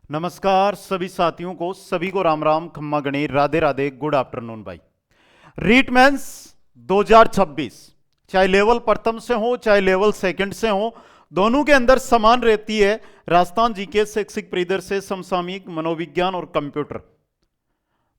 नमस्कार सभी साथियों को, सभी को राम राम, खम्मा गणेर, राधे राधे, गुड आफ्टरनून भाई। रीट मेंस 2026 चाहे लेवल प्रथम से हो चाहे लेवल सेकंड से हो, दोनों के अंदर समान रहती है। राजस्थान जीके, शैक्षिक परिदृश्य, समसामयिक, मनोविज्ञान और कंप्यूटर,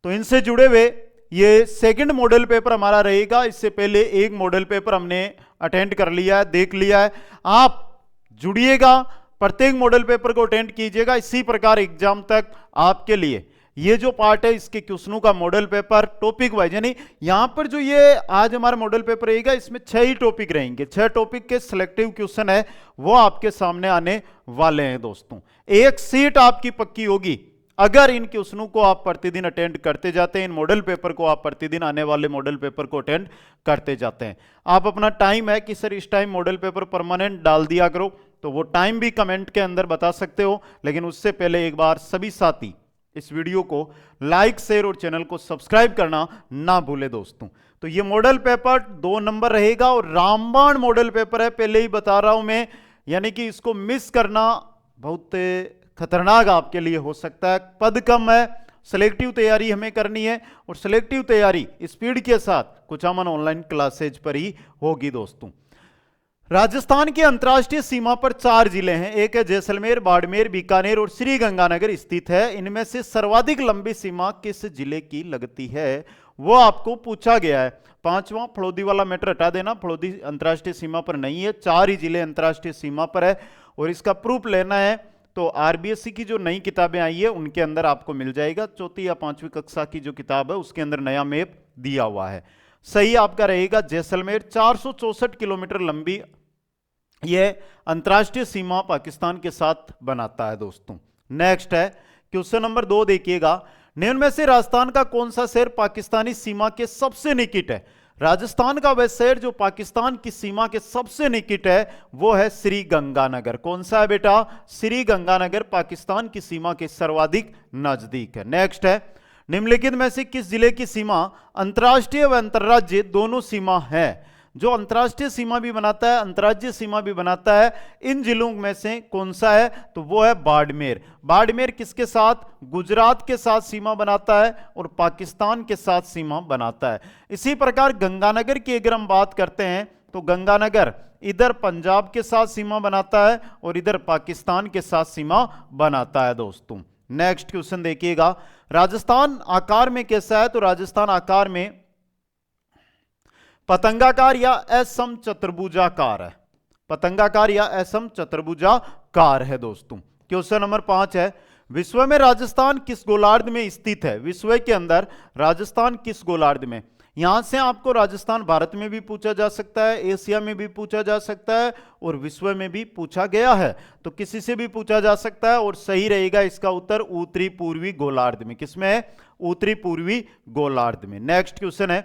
तो इनसे जुड़े हुए ये सेकंड मॉडल पेपर हमारा रहेगा। इससे पहले एक मॉडल पेपर हमने अटेंड कर लिया है, देख लिया है। आप जुड़िएगा, प्रत्येक मॉडल पेपर को अटेंड कीजिएगा। इसी प्रकार एग्जाम तक आपके लिए ये जो पार्ट है, इसके क्वेश्चनों का मॉडल पेपर टॉपिक वाइज, यानी यहां पर जो ये आज हमारा मॉडल पेपर रहेगा, इसमें 6 ही टॉपिक रहेंगे। 6 टॉपिक के सिलेक्टिव क्वेश्चन है वो आपके सामने आने वाले हैं दोस्तों। एक सीट आपकी पक्की होगी अगर इन क्वेश्चनों को आप प्रतिदिन अटेंड करते जाते हैं, इन मॉडल पेपर को आप प्रतिदिन आने वाले मॉडल पेपर को अटेंड करते जाते हैं। आप अपना टाइम है कि सर इस टाइम मॉडल पेपर परमानेंट डाल दिया करो, तो वो टाइम भी कमेंट के अंदर बता सकते हो। लेकिन उससे पहले एक बार सभी साथी इस वीडियो को लाइक, शेयर और चैनल को सब्सक्राइब करना ना भूले दोस्तों। तो ये मॉडल पेपर 2 नंबर रहेगा और रामबाण मॉडल पेपर है, पहले ही बता रहा हूं मैं, यानी कि इसको मिस करना बहुत खतरनाक आपके लिए हो सकता है। पद कम है, सिलेक्टिव तैयारी हमें करनी है और सिलेक्टिव तैयारी स्पीड के साथ कुछ अमन ऑनलाइन क्लासेज पर ही होगी दोस्तों। राजस्थान के अंतर्राष्ट्रीय सीमा पर 4 जिले हैं। एक है जैसलमेर, बाड़मेर, बीकानेर और श्रीगंगानगर स्थित है। इनमें से सर्वाधिक लंबी सीमा किस जिले की लगती है, वो आपको पूछा गया है। 5वां फड़ौदी वाला मैटर हटा देना, फड़ौदी अंतर्राष्ट्रीय सीमा पर नहीं है, 4 ही जिले अंतर्राष्ट्रीय सीमा पर है। और इसका प्रूफ लेना है तो आरबीएससी की जो नई किताबें आई है उनके अंदर आपको मिल जाएगा। 4वीं या 5वीं कक्षा की जो किताब है उसके अंदर नया मैप दिया हुआ है। सही आपका रहेगा जैसलमेर। 464 किलोमीटर लंबी यह अंतर्राष्ट्रीय सीमा पाकिस्तान के साथ बनाता है दोस्तों। नेक्स्ट है क्वेश्चन नंबर 2, देखिएगा। निम्न में से राजस्थान का कौन सा शहर पाकिस्तानी सीमा के सबसे निकट है? राजस्थान का वह शहर जो पाकिस्तान की सीमा के सबसे निकट है वो है श्रीगंगानगर। कौन सा है बेटा? श्रीगंगानगर पाकिस्तान की सीमा के सर्वाधिक नजदीक है। नेक्स्ट है, निम्नलिखित में से किस जिले की सीमा अंतर्राष्ट्रीय व अंतर्राज्यीय दोनों सीमा है? जो अंतर्राष्ट्रीय सीमा भी बनाता है, अंतर्राज्यीय सीमा भी बनाता है, इन जिलों में से कौन सा है? तो वो है बाड़मेर। बाड़मेर किसके साथ? गुजरात के साथ सीमा बनाता है और पाकिस्तान के साथ सीमा बनाता है। इसी प्रकार गंगानगर की अगर हम बात करते हैं तो गंगानगर इधर पंजाब के साथ सीमा बनाता है और इधर पाकिस्तान के साथ सीमा बनाता है दोस्तों। नेक्स्ट क्वेश्चन देखिएगा। राजस्थान आकार में कैसा है? तो राजस्थान आकार में पतंगाकार या असम चतुर्भुजाकार है। पतंगाकार या असम चतुर्भुजाकार है दोस्तों। क्वेश्चन नंबर 5 है, विश्व में राजस्थान किस गोलार्ध में स्थित है? विश्व के अंदर राजस्थान किस गोलार्ध में? यहां से आपको राजस्थान भारत में भी पूछा जा सकता है, एशिया में भी पूछा जा सकता है और विश्व में भी पूछा गया है, तो किसी से भी पूछा जा सकता है। और सही रहेगा इसका उत्तर उत्तरी पूर्वी गोलार्ध में। किसमें है? उत्तरी पूर्वी गोलार्ध में। नेक्स्ट क्वेश्चन है,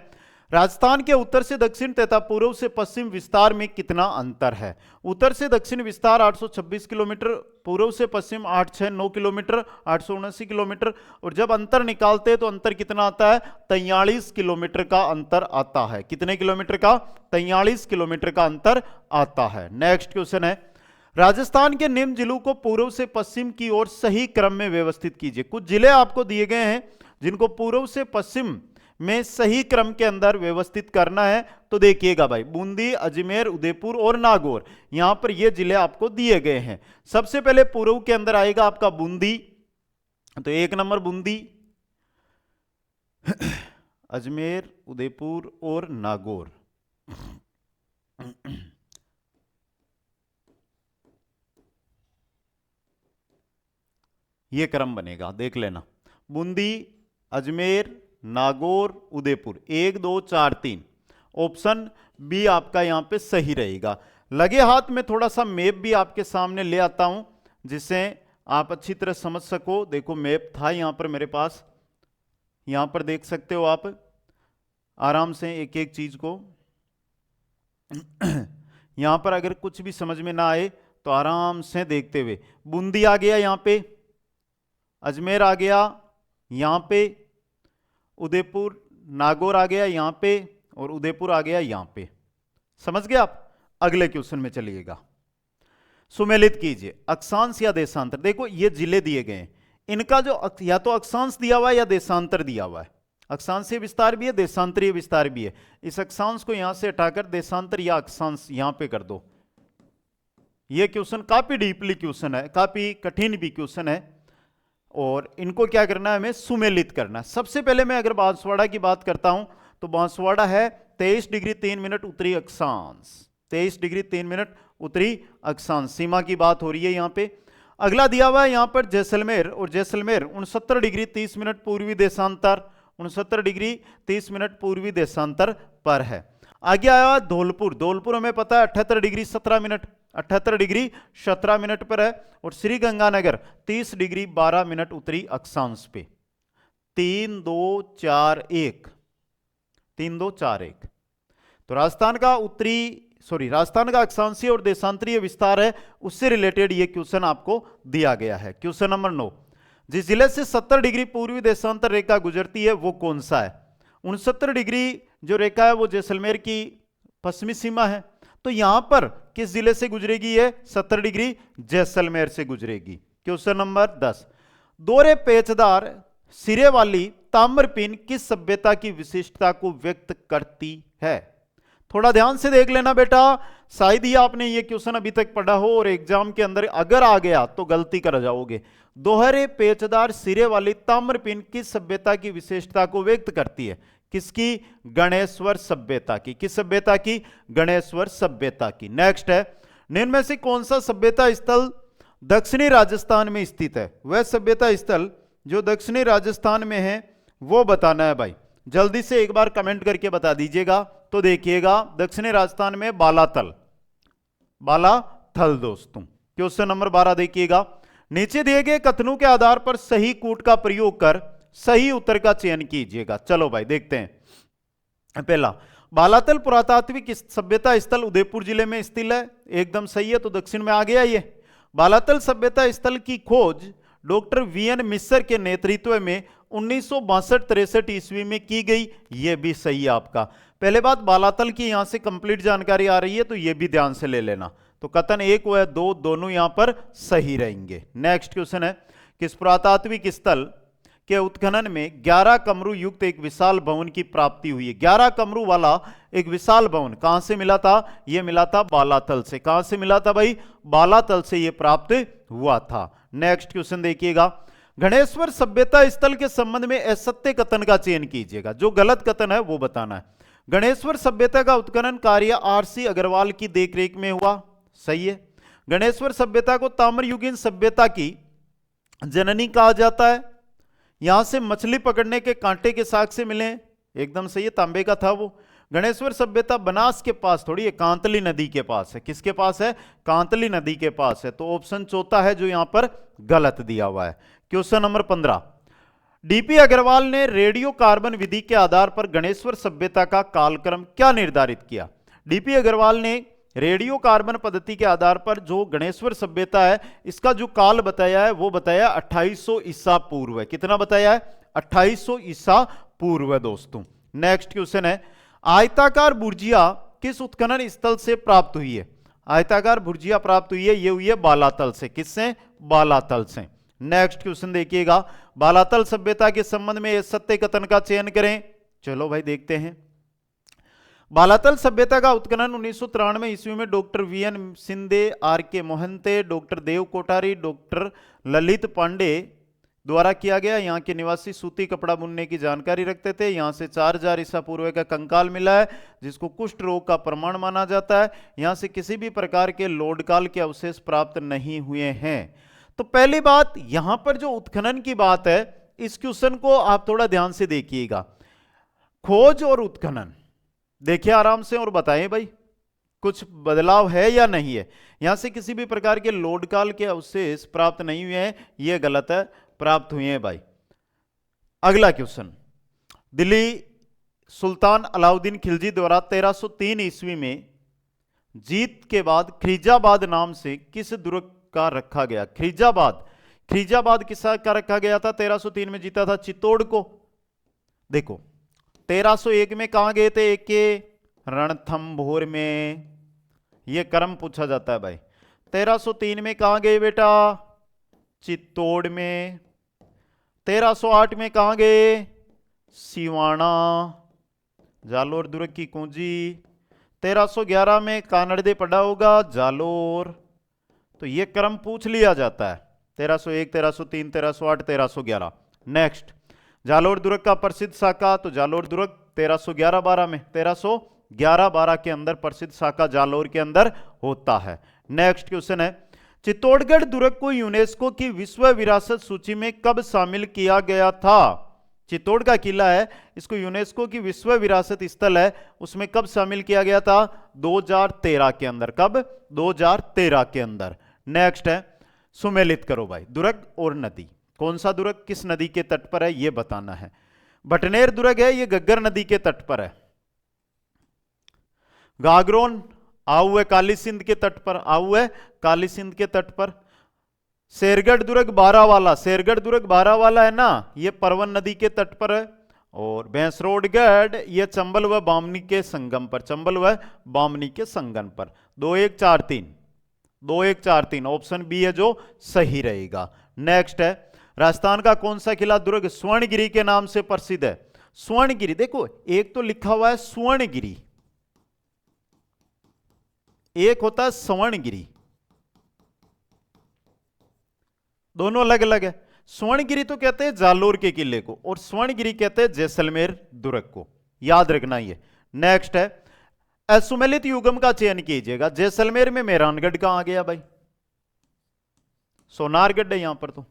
राजस्थान के उत्तर से दक्षिण तथा पूर्व से पश्चिम विस्तार में कितना अंतर है? उत्तर से दक्षिण विस्तार 826 किलोमीटर, पूर्व से पश्चिम 869 किलोमीटर, 879 किलोमीटर। और जब अंतर निकालते हैं तो अंतर कितना आता है? 43 किलोमीटर का अंतर आता है। कितने किलोमीटर का? 43 किलोमीटर का अंतर आता है। नेक्स्ट क्वेश्चन है, राजस्थान के निम्न जिलों को पूर्व से पश्चिम की ओर सही क्रम में व्यवस्थित कीजिए। कुछ जिले आपको दिए गए हैं जिनको पूर्व से पश्चिम में सही क्रम के अंदर व्यवस्थित करना है। तो देखिएगा भाई, बूंदी, अजमेर, उदयपुर और नागौर, यहां पर ये जिले आपको दिए गए हैं। सबसे पहले पूर्व के अंदर आएगा आपका बूंदी, तो 1 नंबर बूंदी, अजमेर, उदयपुर और नागौर। ये क्रम बनेगा, देख लेना। बूंदी, अजमेर, नागौर, उदयपुर, 1 2 4 3। ऑप्शन बी आपका यहां पे सही रहेगा। लगे हाथ में थोड़ा सा मैप भी आपके सामने ले आता हूं जिससे आप अच्छी तरह समझ सको। देखो मैप था यहां पर मेरे पास, यहां पर देख सकते हो आप आराम से एक एक चीज को। यहां पर अगर कुछ भी समझ में ना आए तो आराम से देखते हुए, बूंदी आ गया यहां पे, अजमेर आ गया यहां पे, उदयपुर, नागौर आ गया यहां पे और उदयपुर आ गया यहां पे। समझ गए आप? अगले क्वेश्चन में चलिएगा। सुमेलित कीजिए अक्षांश या देशांतर। देखो ये जिले दिए गए हैं, इनका जो या तो अक्षांश दिया हुआ है या देशांतर दिया हुआ है। अक्षांशीय विस्तार भी है, देशांतरीय विस्तार भी है। इस अक्षांश को यहां से हटाकर देशांतर या अक्षांश यहां पे कर दो। ये क्वेश्चन काफी डीपली क्वेश्चन है, काफी कठिन भी क्वेश्चन है, और इनको क्या करना है, हमें सुमेलित करना है। सबसे पहले मैं अगर बांसवाड़ा की बात करता हूं तो बांसवाड़ा है 23 डिग्री 3 मिनट उत्तरी अक्षांश, 23 डिग्री 3 मिनट उत्तरी अक्षांश, सीमा की बात हो रही है यहां पे। अगला दिया हुआ है यहां पर जैसलमेर, और जैसलमेर 69 डिग्री 30 मिनट पूर्वी देशांतर, 69 डिग्री 30 मिनट पूर्वी देशांतर पर है। आगे आया धौलपुर, धौलपुर हमें पता है 78 डिग्री 17 मिनट, 78 डिग्री 17 मिनट पर है। और श्री गंगानगर 30 डिग्री 12 मिनट उत्तरी अक्षांश पे। 3 2 4 1, 3 2 4 1। तो राजस्थान का अक्षांशीय और देशांतरीय विस्तार है, उससे रिलेटेड ये क्वेश्चन आपको दिया गया है। क्वेश्चन नंबर 9, जिस जिले से 70 डिग्री पूर्वी देशांतर रेखा गुजरती है वो कौन सा है? 69 डिग्री जो रेखा है वो जैसलमेर की पश्चिमी सीमा है, तो यहां पर किस जिले से गुजरेगी? ये 70 डिग्री जैसलमेर से गुजरेगी। क्वेश्चन नंबर 10, दोहरे पेचदार सिरे वाली ताम्रपिन किस सभ्यता की विशिष्टता को व्यक्त करती है? थोड़ा ध्यान से देख लेना बेटा, शायद ही आपने ये क्वेश्चन अभी तक पढ़ा हो और एग्जाम के अंदर अगर आ गया तो गलती कर जाओगे। दोहरे पेचदार सिरे वाली ताम्रपिन किस सभ्यता की विशेषता को व्यक्त करती है? किसकी? गणेश्वर सभ्यता की। किस सभ्यता की? गणेश्वर सभ्यता की। नेक्स्ट है, निम्न में से कौन सा सभ्यता स्थल दक्षिणी राजस्थान में स्थित है? वह सभ्यता स्थल जो दक्षिणी राजस्थान में है वो बताना है भाई। जल्दी से एक बार कमेंट करके बता दीजिएगा। तो देखिएगा, दक्षिणी राजस्थान में बालाथल, बालाथल दोस्तों। क्वेश्चन नंबर 12 देखिएगा, नीचे दिए गए कथनों के आधार पर सही कूट का प्रयोग कर सही उत्तर का चयन कीजिएगा। चलो भाई देखते हैं। पहला, बालाथल पुरातात्विक सभ्यता स्थल उदयपुर जिले में स्थित है, एकदम सही है, तो दक्षिण में आ गया ये। बालाथल सभ्यता स्थल की खोज डॉक्टर वीएन मिस्र के नेतृत्व में 1962-63 ईस्वी में की गई, यह भी सही है आपका। पहले बात, बालाथल की यहां से कंप्लीट जानकारी आ रही है तो यह भी ध्यान से ले लेना। तो कथन 1 व 2 दोनों यहां पर सही रहेंगे। नेक्स्ट क्वेश्चन है, किस पुरातात्विक स्थल के उत्खनन में 11 कमरू युक्त एक विशाल भवन की प्राप्ति हुई है? 11 कमरू वाला एक विशाल भवन कहां से मिला था? यह मिला था बालाथल से। कहां से मिला था भाई? बालाथल से यह प्राप्त हुआ था। नेक्स्ट क्वेश्चन देखिएगा, गणेश्वर सभ्यता स्थल के संबंध में असत्य कथन का चयन कीजिएगा। जो गलत कथन है वो बताना है। गणेश्वर सभ्यता का उत्खनन कार्य आरसी अग्रवाल की देखरेख में हुआ, सही है। गणेश्वर सभ्यता को ताम्रयुगीन सभ्यता की जननी कहा जाता है। यहां से मछली पकड़ने के कांटे के साक्ष्य मिले, एकदम सही है, तांबे का था वो। गणेश्वर सभ्यता बनास के पास थोड़ी है, कांतली नदी के पास है। किसके पास है? कांतली नदी के पास है। तो ऑप्शन चौथा है जो यहां पर गलत दिया हुआ है। क्वेश्चन नंबर 15, डीपी अग्रवाल ने रेडियो कार्बन विधि के आधार पर गणेश्वर सभ्यता का कालक्रम क्या निर्धारित किया? डीपी अग्रवाल ने रेडियो कार्बन पद्धति के आधार पर जो गणेश्वर सभ्यता है इसका जो काल बताया है वो बताया 2800 ईसा पूर्व है। कितना बताया है? 2800 ईसा पूर्व है दोस्तों। नेक्स्ट क्वेश्चन है, आयताकार भुर्जिया किस उत्खनन स्थल से प्राप्त हुई है? आयताकार भुर्जिया प्राप्त हुई है, ये हुई है बालाथल से। किससे? बालाथल से। नेक्स्ट क्वेश्चन देखिएगा, बालाथल सभ्यता के संबंध में सत्य कथन का चयन करें। चलो भाई देखते हैं। बालाथल सभ्यता का उत्खनन 1993 ईस्वी में डॉक्टर वीएन सिंधे, आर के मोहंते, डॉक्टर देव कोठारी, डॉक्टर ललित पांडे द्वारा किया गया। यहाँ के निवासी सूती कपड़ा बुनने की जानकारी रखते थे। यहाँ से 4000 ईसा पूर्व का कंकाल मिला है जिसको कुष्ठ रोग का प्रमाण माना जाता है। यहाँ से किसी भी प्रकार के लोडकाल के अवशेष प्राप्त नहीं हुए हैं। तो पहली बात, यहां पर जो उत्खनन की बात है इस क्वेश्चन को आप थोड़ा ध्यान से देखिएगा। खोज और उत्खनन देखिए आराम से और बताएं भाई कुछ बदलाव है या नहीं है। यहां से किसी भी प्रकार के लोडकाल के अवशेष प्राप्त नहीं हुए हैं, यह गलत है, प्राप्त हुए हैं भाई। अगला क्वेश्चन, दिल्ली सुल्तान अलाउद्दीन खिलजी द्वारा 1303 ईस्वी में जीत के बाद खरीजाबाद नाम से किस दुर्ग का रखा गया? खरीजाबाद, खरीजाबाद किसका का रखा गया था? 1303 में जीता था चित्तौड़ को। देखो 1301 में कहां गए थे? एक के रणथंभौर में, यह क्रम पूछा जाता है भाई। 1303 में कहां गए बेटा? चित्तौड़ में। 1308 में कहां गए? सिवाना, जालोर दुर्ग की कुंजी। 1311 में कानड़दे पड़ा होगा, जालोर। तो ये क्रम पूछ लिया जाता है, 1301, 1303, 1308, 1311। नेक्स्ट, जालोर दुर्ग का प्रसिद्ध शाखा, तो जालोर दुर्ग 1311-12 में, 1311-12 के अंदर प्रसिद्ध शाखा जालोर के अंदर होता है। नेक्स्ट क्वेश्चन है, चित्तौड़गढ़ दुर्ग को यूनेस्को की विश्व विरासत सूची में कब शामिल किया गया था? चित्तौड़ का किला है, इसको यूनेस्को की विश्व विरासत स्थल है, उसमें कब शामिल किया गया था? 2013 के अंदर। कब? 2013 के अंदर। नेक्स्ट है, सुमेलित करो भाई, दुर्ग और नदी। कौन सा दुर्ग किस नदी के तट पर है ये बताना है। बटनेर दुर्ग है, ये घग्गर नदी के तट पर है। गागरोन आऊ है काली सिंध के तट पर, आऊ है काली सिंध के तट पर। शेरगढ़ दुर्ग बारावाला, शेरगढ़ दुर्ग बारावाला है ना, ये परवन नदी के तट पर है। और भैंसरोडगढ़ ये चंबल व बामनी के संगम पर, चंबल व बामनी के संगम पर। 2143, 2143 ऑप्शन बी है जो सही रहेगा। नेक्स्ट है, राजस्थान का कौन सा किला दुर्ग स्वर्णगिरी के नाम से प्रसिद्ध है? स्वर्णगिरी, देखो एक तो लिखा हुआ है स्वर्णगिरी, एक होता है स्वर्णगिरी, दोनों अलग अलग है। स्वर्णगिरी तो कहते हैं जालोर के किले को, और स्वर्णगिरी कहते हैं जैसलमेर दुर्ग को, याद रखना ये। नेक्स्ट है, असुमेलित युगम का चयन कीजिएगा। जैसलमेर में मेहरानगढ़ कहां आ गया भाई? सोनारगढ़ है यहां पर। तो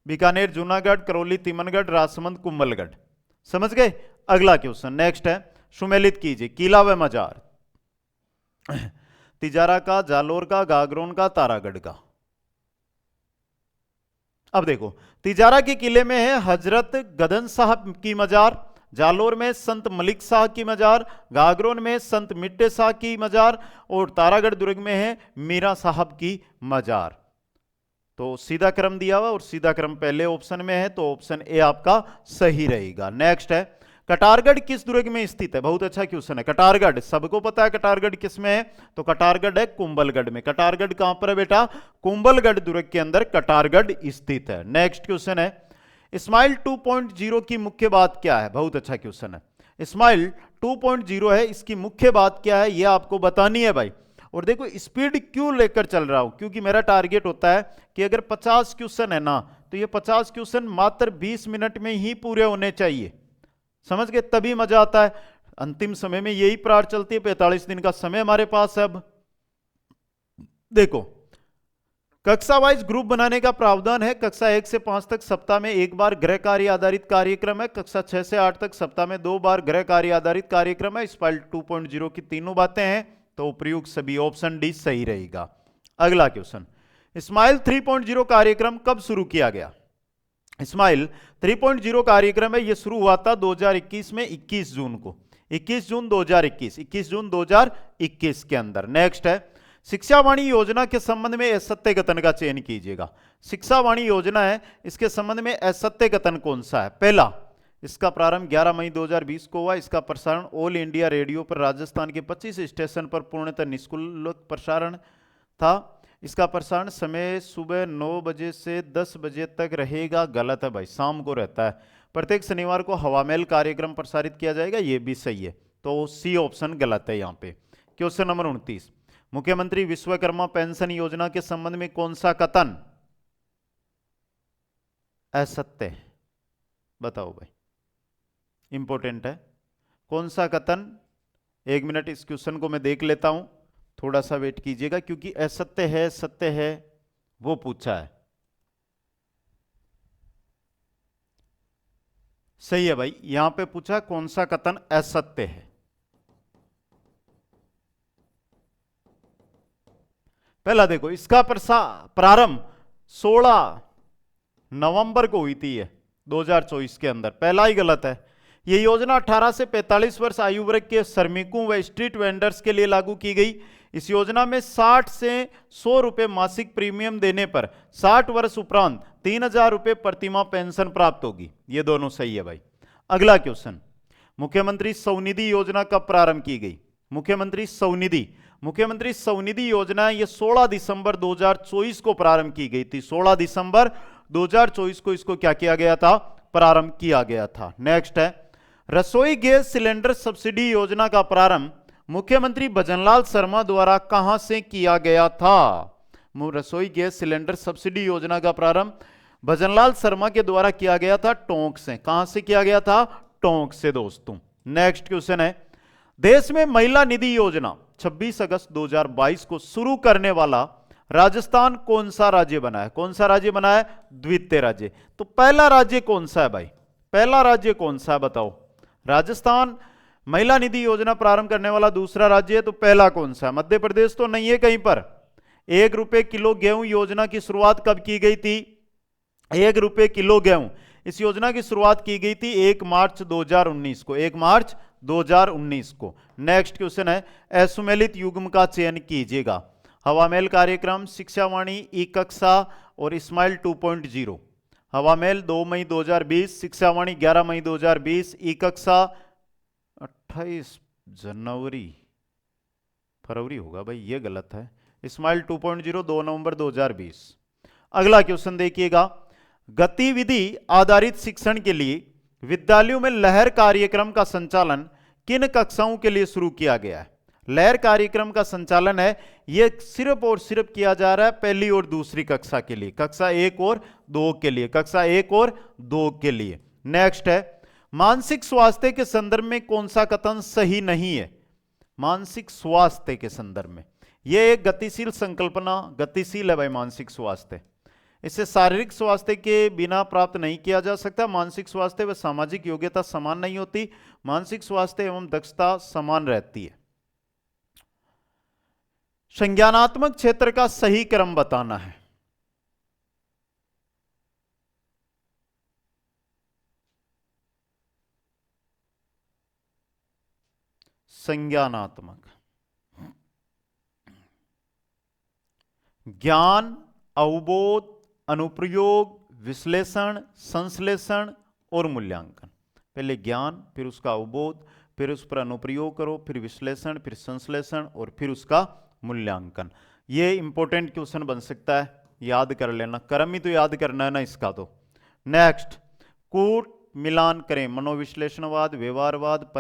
बीकानेर, जूनागढ़, करौली, तिमनगढ़, राजसमंद, कुंभलगढ़। समझ गए? अगला क्वेश्चन नेक्स्ट है, सुमेलित कीजिए किला व मजार। तिजारा का, जालोर का, गागरोन का, तारागढ़ का। अब देखो, तिजारा के किले में है हजरत गदन साहब की मजार, जालोर में संत मलिक शाह की मजार, गागरोन में संत मिट्टे शाह की मजार, और तारागढ़ दुर्ग में है मीरा साहब की मजार। तो सीधा क्रम दिया हुआ और सीधा क्रम पहले ऑप्शन में है, तो ऑप्शन ए आपका सही रहेगा। नेक्स्ट है, कटारगढ़ किस दुर्ग में स्थित है? बहुत अच्छा क्वेश्चन है। कटारगढ़ सबको पता है, कटारगढ़ किस में है? तो कटारगढ़ है कुंभलगढ़ में। कटारगढ़ कहां पर है बेटा? कुंभलगढ़ दुर्ग के अंदर कटारगढ़ स्थित है। नेक्स्ट क्वेश्चन है, स्माइल 2.0 की मुख्य बात क्या है? बहुत अच्छा क्वेश्चन है। स्माइल 2.0 है, इसकी मुख्य बात क्या है यह आपको बतानी है भाई। और देखो स्पीड क्यों लेकर चल रहा हूं, क्योंकि मेरा टारगेट होता है कि अगर 50 क्वेश्चन है ना, तो ये 50 क्वेश्चन मात्र 20 मिनट में ही पूरे होने चाहिए। समझ गए? तभी मजा आता है। अंतिम समय में यही प्रार चलती है, 45 दिन का समय हमारे पास है। अब देखो, कक्षा वाइज ग्रुप बनाने का प्रावधान है। कक्षा 1 से 5 तक सप्ताह में एक बार गृह कार्य आधारित कार्यक्रम है। कक्षा 6 से 8 तक सप्ताह में 2 बार गृह कार्य आधारित कार्यक्रम है। स्माइल 2.0 की तीनों बातें हैं, तो प्रयुक्त सभी ऑप्शन डी सही रहेगा। अगला क्वेश्चन, स्माइल 3.0 कार्यक्रम कब शुरू किया गया? स्माइल 3.0 कार्यक्रम है, यह शुरू हुआ था 2021 में, 21 जून को, 21 जून 2021, 21 जून 2021 के अंदर। नेक्स्ट है, शिक्षावाणी योजना के संबंध में असत्य कथन का चयन कीजिएगा। शिक्षावाणी योजना है, इसके संबंध में असत्य कथन कौन सा है? पहला, इसका प्रारंभ 11 मई 2020 को हुआ। इसका प्रसारण ऑल इंडिया रेडियो पर राजस्थान के 25 स्टेशन पर पूर्णतः निःशुल्क प्रसारण था। इसका प्रसारण समय सुबह 9 बजे से 10 बजे तक रहेगा। गलत है भाई, शाम को रहता है। प्रत्येक शनिवार को हवामेल कार्यक्रम प्रसारित किया जाएगा, यह भी सही है। तो सी ऑप्शन गलत है यहां पे। क्वेश्चन नंबर 29, मुख्यमंत्री विश्वकर्मा पेंशन योजना के संबंध में कौन सा कथन असत्य है? बताओ भाई, इंपॉर्टेंट है। कौन सा कथन? 1 मिनट इस क्वेश्चन को मैं देख लेता हूं, थोड़ा सा वेट कीजिएगा, क्योंकि असत्य है सत्य है वो पूछा है। सही है भाई, यहां पे पूछा कौन सा कथन असत्य है। पहला देखो, इसका प्रारंभ 16 नवंबर को हुई थी 2024 के अंदर, पहला ही गलत है। यह योजना 18 से 45 वर्ष आयु वर्ग के श्रमिकों व स्ट्रीट वेंडर्स के लिए लागू की गई। इस योजना में 60 से 100 रुपए मासिक प्रीमियम देने पर 60 वर्ष उपरांत 3000 रुपए प्रतिमाह पेंशन प्राप्त होगी। ये दोनों सही है भाई। अगला क्वेश्चन, मुख्यमंत्री स्वनिधि योजना कब प्रारंभ की गई? मुख्यमंत्री स्वनिधि। मुख्यमंत्री स्वनिधि योजना ये 16 दिसंबर 2024 को प्रारंभ की गई थी। 16 दिसंबर 2024 को इसको क्या किया गया था? प्रारंभ किया गया था। नेक्स्ट है रसोई गैस सिलेंडर सब्सिडी योजना का प्रारंभ मुख्यमंत्री भजनलाल शर्मा द्वारा कहां से किया गया था? रसोई गैस सिलेंडर सब्सिडी योजना का प्रारंभ भजनलाल शर्मा के द्वारा किया गया था टोंक से। कहां से किया गया था? टोंक से दोस्तों। नेक्स्ट क्वेश्चन है देश में महिला निधि योजना 26 अगस्त 2022 को शुरू करने वाला राजस्थान कौन सा राज्य बना है? कौन सा राज्य बना है? द्वितीय राज्य। तो पहला राज्य कौन सा है भाई? पहला राज्य कौन सा है बताओ? राजस्थान महिला निधि योजना प्रारंभ करने वाला दूसरा राज्य है, तो पहला कौन सा है? मध्य प्रदेश तो नहीं है कहीं पर। 1 रुपए किलो गेहूं योजना की शुरुआत कब की गई थी? 1 रुपए किलो गेहूं, इस योजना की शुरुआत की गई थी 1 मार्च 2019 को। 1 मार्च 2019 को। नेक्स्ट क्वेश्चन है असुमेलित युग्म का चयन कीजिएगा। हवामेल कार्यक्रम, शिक्षावाणी, ई कक्षा और स्माइल 2.0। हवामेल 2 मई 2020, शिक्षावाणी 11 मई 2020, ई कक्षा 28 जनवरी फरवरी होगा भाई, ये गलत है। स्माइल 2.0 2 नवंबर 2020। अगला क्वेश्चन देखिएगा गतिविधि आधारित शिक्षण के लिए विद्यालयों में लहर कार्यक्रम का संचालन किन कक्षाओं के लिए शुरू किया गया है? लहर कार्यक्रम का संचालन है यह सिर्फ और सिर्फ किया जा रहा है पहली और दूसरी कक्षा के लिए, कक्षा 1 और 2 के लिए, कक्षा 1 और 2 के लिए। नेक्स्ट है मानसिक स्वास्थ्य के संदर्भ में कौन सा कथन सही नहीं है? मानसिक स्वास्थ्य के संदर्भ में यह एक गतिशील संकल्पना, गतिशील है भाई मानसिक स्वास्थ्य। इसे शारीरिक स्वास्थ्य के बिना प्राप्त नहीं किया जा सकता। मानसिक स्वास्थ्य व सामाजिक योग्यता समान नहीं होती। मानसिक स्वास्थ्य एवं दक्षता समान रहती है। संज्ञानात्मक क्षेत्र का सही क्रम बताना है। संज्ञानात्मक ज्ञान, अवबोध, अनुप्रयोग, विश्लेषण, संश्लेषण और मूल्यांकन। पहले ज्ञान, फिर उसका अवबोध, फिर उस पर अनुप्रयोग करो, फिर विश्लेषण, फिर संश्लेषण और फिर उसका मूल्यांकन। ये इंपॉर्टेंट क्वेश्चन बन सकता है, याद कर लेना। क्रम ही तो याद करना है ना इसका तो। नेक्स्ट कूट मिलान करें मनोविश्लेषणवाद, व्यवहारवाद,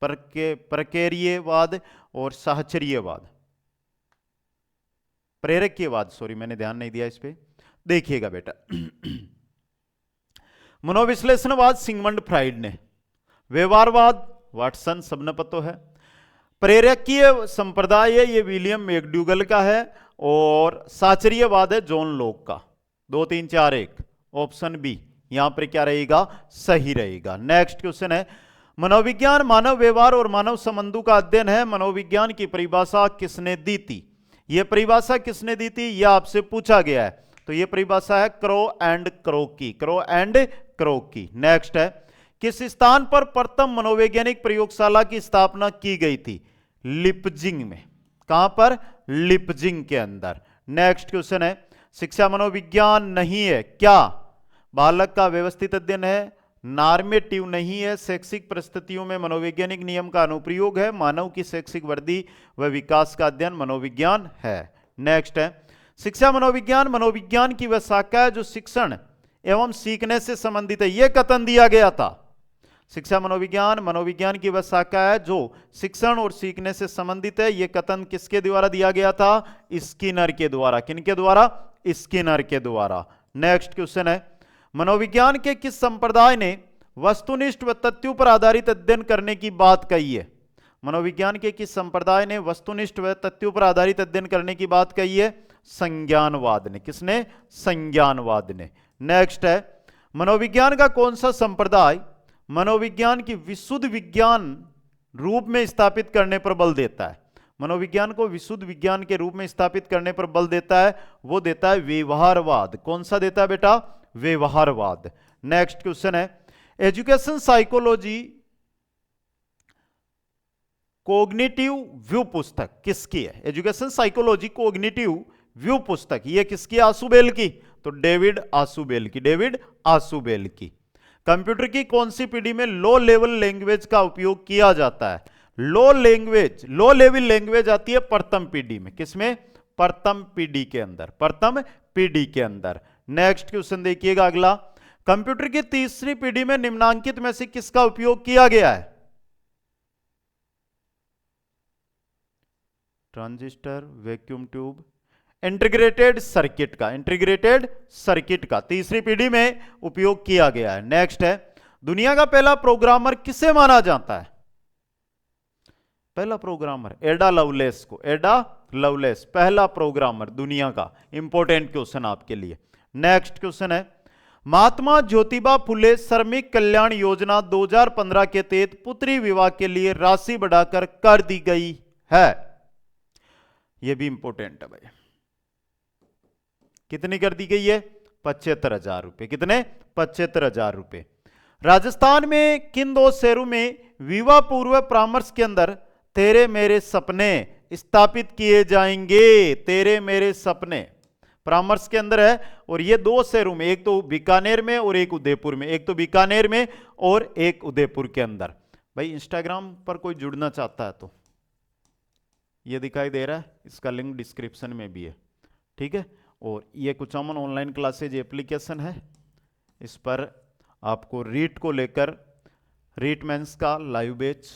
प्रक्रियावाद और साहचर्यवाद, प्रेरकवाद, सॉरी मैंने ध्यान नहीं दिया इस पे। देखिएगा बेटा मनोविश्लेषणवाद सिगमंड फ्राइड ने, व्यवहारवाद वाटसन सबने पता है, प्रेरकीय संप्रदाय ये विलियम मैकडूगल का है और साहचर्यवाद है जॉन लॉक का। 2 3 4 1 ऑप्शन बी यहां पर क्या रहेगा? सही रहेगा। नेक्स्ट क्वेश्चन है मनोविज्ञान मानव व्यवहार और मानव संबंधों का अध्ययन है। मनोविज्ञान की परिभाषा किसने दी थी? यह परिभाषा किसने दी थी यह आपसे पूछा गया है। तो यह परिभाषा है क्रो एंड क्रोकी, क्रो एंड क्रोकी। नेक्स्ट है किस स्थान पर प्रथम मनोवैज्ञानिक प्रयोगशाला की स्थापना की गई थी? लिपजिंग में। कहां पर? लिपजिंग के अंदर। नेक्स्ट क्वेश्चन है शिक्षा मनोविज्ञान नहीं है क्या? बालक का व्यवस्थित अध्ययन है, नॉर्मेटिव नहीं है, शैक्षिक परिस्थितियों में मनोवैज्ञानिक नियम का अनुप्रयोग है, मानव की शैक्षिक वृद्धि व विकास का अध्ययन मनोविज्ञान है। नेक्स्ट है शिक्षा मनोविज्ञान मनोविज्ञान की वह शाखा है जो शिक्षण एवं सीखने से संबंधित है। यह कथन दिया गया था। शिक्षा मनोविज्ञान मनोविज्ञान की वह शाखा है जो शिक्षण और सीखने से संबंधित है। यह कथन किसके द्वारा दिया गया था? स्किनर के द्वारा। किनके द्वारा? स्किनर के द्वारा। नेक्स्ट क्वेश्चन है मनोविज्ञान के किस संप्रदाय ने वस्तुनिष्ठ व तथ्यों पर आधारित अध्ययन करने की बात कही है? मनोविज्ञान के किस संप्रदाय ने वस्तुनिष्ठ व तथ्यों पर आधारित अध्ययन करने की बात कही है? संज्ञानवाद ने। किसने? संज्ञानवाद ने। नेक्स्ट है मनोविज्ञान का कौन सा संप्रदाय मनोविज्ञान की विशुद्ध विज्ञान रूप में स्थापित करने पर बल देता है? मनोविज्ञान को विशुद्ध विज्ञान के रूप में स्थापित करने पर बल देता है, वो देता है व्यवहारवाद। कौन सा देता है बेटा? व्यवहारवाद। नेक्स्ट क्वेश्चन है एजुकेशन साइकोलॉजी कोग्निटिव व्यू पुस्तक किसकी है? एजुकेशन साइकोलॉजी कोग्निटिव व्यू पुस्तक ये किसकी? आसुबेल की। तो डेविड आसुबेल की। डेविड आसुबेल की। कंप्यूटर की कौन सी पीढ़ी में लो लेवल लैंग्वेज का उपयोग किया जाता है? लो लेवल लैंग्वेज आती है प्रथम पीढ़ी में। किसमें? प्रथम पीढ़ी के अंदर, प्रथम पीढ़ी के अंदर। नेक्स्ट क्वेश्चन देखिएगा अगला, कंप्यूटर की तीसरी पीढ़ी में निम्नांकित में से किसका उपयोग किया गया है? Transistor, vacuum tube, integrated circuit का तीसरी पीढ़ी में उपयोग किया गया है। नेक्स्ट है, दुनिया का पहला प्रोग्रामर किसे माना जाता है? पहला प्रोग्रामर एडा लवलेस को, एडा लवलेस पहला प्रोग्रामर दुनिया का। इंपॉर्टेंट क्वेश्चन आपके लिए। नेक्स्ट क्वेश्चन है, महात्मा ज्योतिबा फुले श्रमिक कल्याण योजना 2015 के तहत पुत्री विवाह के लिए राशि बढ़ाकर कर दी गई है। यह भी इंपॉर्टेंट है भाई। कितनी कर दी गई है? 75,000 रुपए। कितने? 75,000 रुपए। राजस्थान में किन दो शहरों में विवाह पूर्व परामर्श के अंदर तेरे मेरे सपने स्थापित किए जाएंगे? तेरे मेरे सपने परामर्श के अंदर है, और ये दो शहरों में, एक तो बीकानेर में और एक उदयपुर में। एक तो बीकानेर में और एक उदयपुर के अंदर। भाई इंस्टाग्राम पर कोई जुड़ना चाहता है तो ये दिखाई दे रहा है, इसका लिंक डिस्क्रिप्शन में भी है, ठीक है। और ये कुचामन ऑनलाइन क्लासेज एप्लीकेशन है, इस पर आपको रीट को लेकर, रीट मेंस का live batch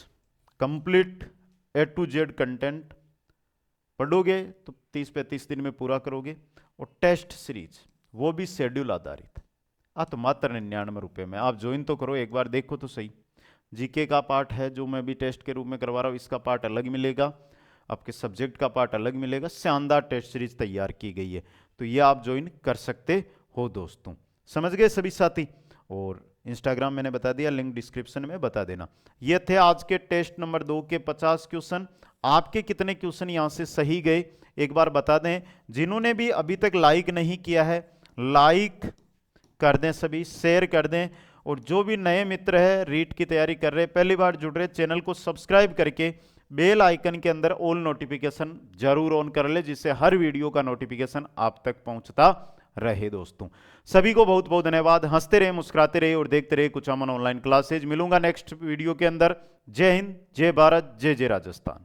complete A to Z content पढ़ोगे तो 30-35 दिन में पूरा करोगे। और टेस्ट सीरीज वो भी शेड्यूल आधारित, तो मात्र 99 रुपये में। आप ज्वाइन तो करो, एक बार देखो तो सही। जीके का पार्ट है जो मैं भी टेस्ट के रूप में करवा रहा हूँ, इसका पार्ट अलग मिलेगा, आपके सब्जेक्ट का पार्ट अलग मिलेगा। शानदार टेस्ट सीरीज तैयार की गई है, तो ये आप ज्वाइन कर सकते हो दोस्तों। समझ गए सभी साथी? और इंस्टाग्राम मैंने बता दिया, लिंक डिस्क्रिप्शन में बता देना। ये थे आज के टेस्ट नंबर 2 के 50 क्वेश्चन। आपके कितने क्वेश्चन यहां से सही गए एक बार बता दें। जिन्होंने भी अभी तक लाइक नहीं किया है, लाइक कर दें, सभी शेयर कर दें। और जो भी नए मित्र है रीट की तैयारी कर रहे, पहली बार जुड़ रहे, चैनल को सब्सक्राइब करके बेल आइकन के अंदर ऑल नोटिफिकेशन जरूर ऑन कर ले, जिससे हर वीडियो का नोटिफिकेशन आप तक पहुंचता रहे दोस्तों। सभी को बहुत बहुत धन्यवाद। हंसते रहे, मुस्कुराते रहे और देखते रहे कुचामन ऑनलाइन क्लासेज। मिलूंगा नेक्स्ट वीडियो के अंदर। जय हिंद, जय भारत, जय जय राजस्थान।